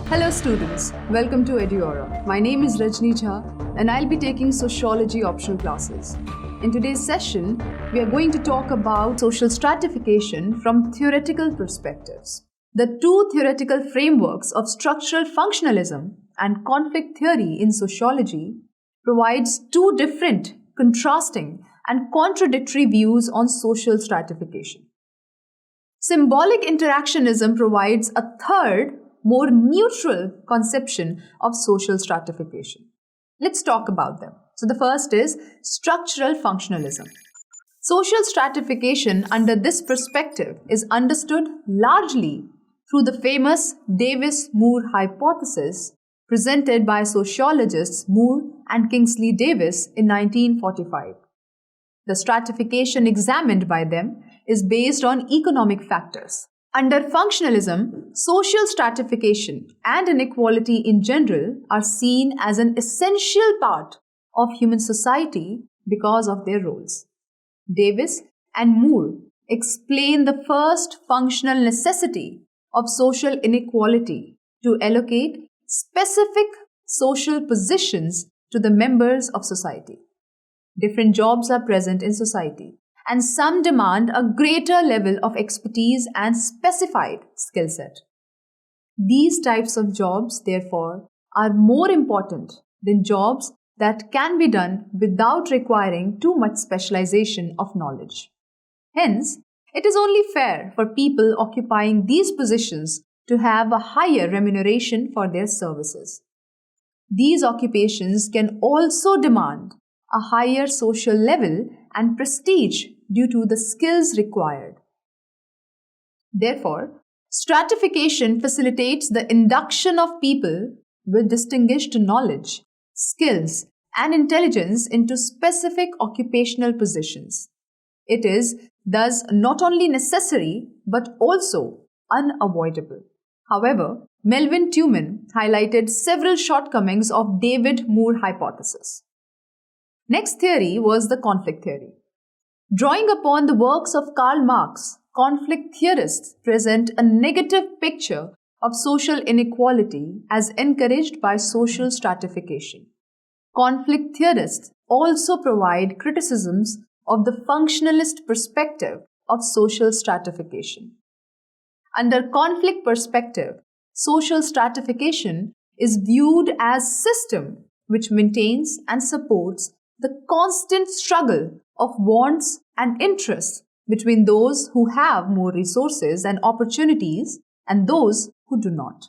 Hello students, welcome to Eduauraa. My name is Rajni Jha and I'll be taking Sociology optional classes. In today's session, we are going to talk about social stratification from theoretical perspectives. The two theoretical frameworks of structural functionalism and conflict theory in sociology provides two different, contrasting and contradictory views on social stratification. Symbolic interactionism provides a third, more neutral conception of social stratification. Let's talk about them. So the first is structural functionalism. Social stratification under this perspective is understood largely through the famous Davis-Moore hypothesis presented by sociologists Moore and Kingsley Davis in 1945. The stratification examined by them is based on economic factors. Under functionalism, social stratification and inequality in general are seen as an essential part of human society because of their roles. Davis and Moore explain the first functional necessity of social inequality to allocate specific social positions to the members of society. Different jobs are present in society, and some demand a greater level of expertise and specified skill set. These types of jobs, therefore, are more important than jobs that can be done without requiring too much specialization of knowledge. Hence, it is only fair for people occupying these positions to have a higher remuneration for their services. These occupations can also demand a higher social level and prestige due to the skills required. Therefore, stratification facilitates the induction of people with distinguished knowledge, skills, and intelligence into specific occupational positions. It is thus not only necessary but also unavoidable. However, Melvin Tuman highlighted several shortcomings of Davis-Moore hypothesis. Next theory was the conflict theory. Drawing upon the works of Karl Marx, conflict theorists present a negative picture of social inequality as encouraged by social stratification. Conflict theorists also provide criticisms of the functionalist perspective of social stratification. Under conflict perspective, social stratification is viewed as system which maintains and supports the constant struggle of wants and interests between those who have more resources and opportunities and those who do not.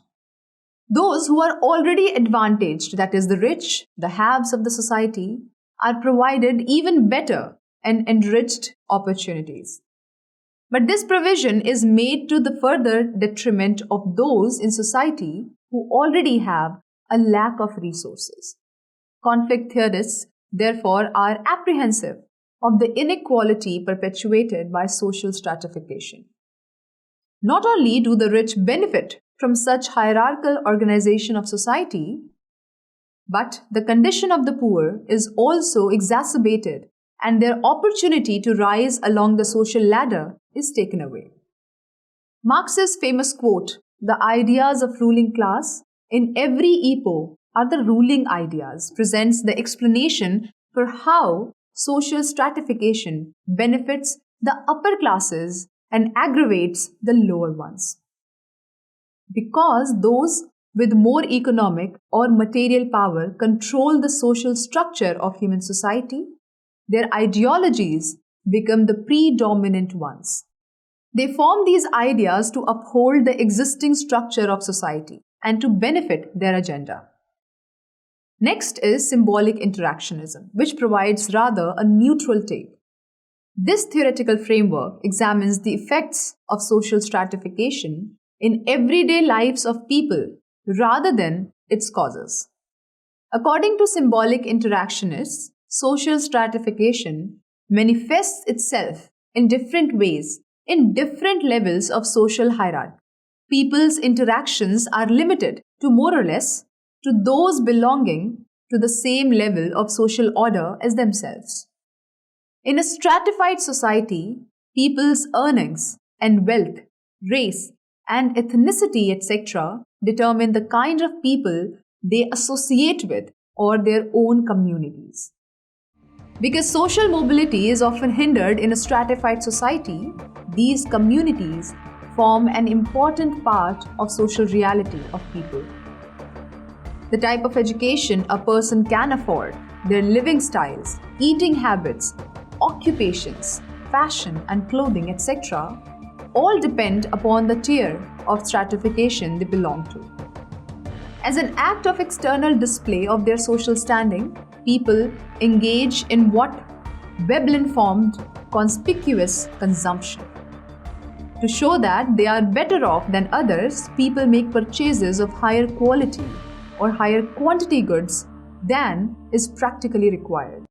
Those who are already advantaged, that is the rich, the haves of the society, are provided even better and enriched opportunities. But this provision is made to the further detriment of those in society who already have a lack of resources. Conflict theorists, therefore, are apprehensive of the inequality perpetuated by social stratification. Not only do the rich benefit from such hierarchical organization of society, but the condition of the poor is also exacerbated and their opportunity to rise along the social ladder is taken away. Marx's famous quote, "The ideas of ruling class in every epoch are the ruling ideas," presents the explanation for how social stratification benefits the upper classes and aggravates the lower ones. Because those with more economic or material power control the social structure of human society, their ideologies become the predominant ones. They form these ideas to uphold the existing structure of society and to benefit their agenda. Next is symbolic interactionism, which provides rather a neutral take. This theoretical framework examines the effects of social stratification in everyday lives of people rather than its causes. According to symbolic interactionists, social stratification manifests itself in different ways in different levels of social hierarchy. People's interactions are limited to more or less to those belonging to the same level of social order as themselves. In a stratified society, people's earnings and wealth, race, and ethnicity, etc., determine the kind of people they associate with or their own communities. Because social mobility is often hindered in a stratified society, these communities form an important part of social reality of people. The type of education a person can afford, their living styles, eating habits, occupations, fashion and clothing, etc., all depend upon the tier of stratification they belong to. As an act of external display of their social standing, people engage in what Veblen formed conspicuous consumption. To show that they are better off than others, people make purchases of higher quality or higher quantity goods than is practically required.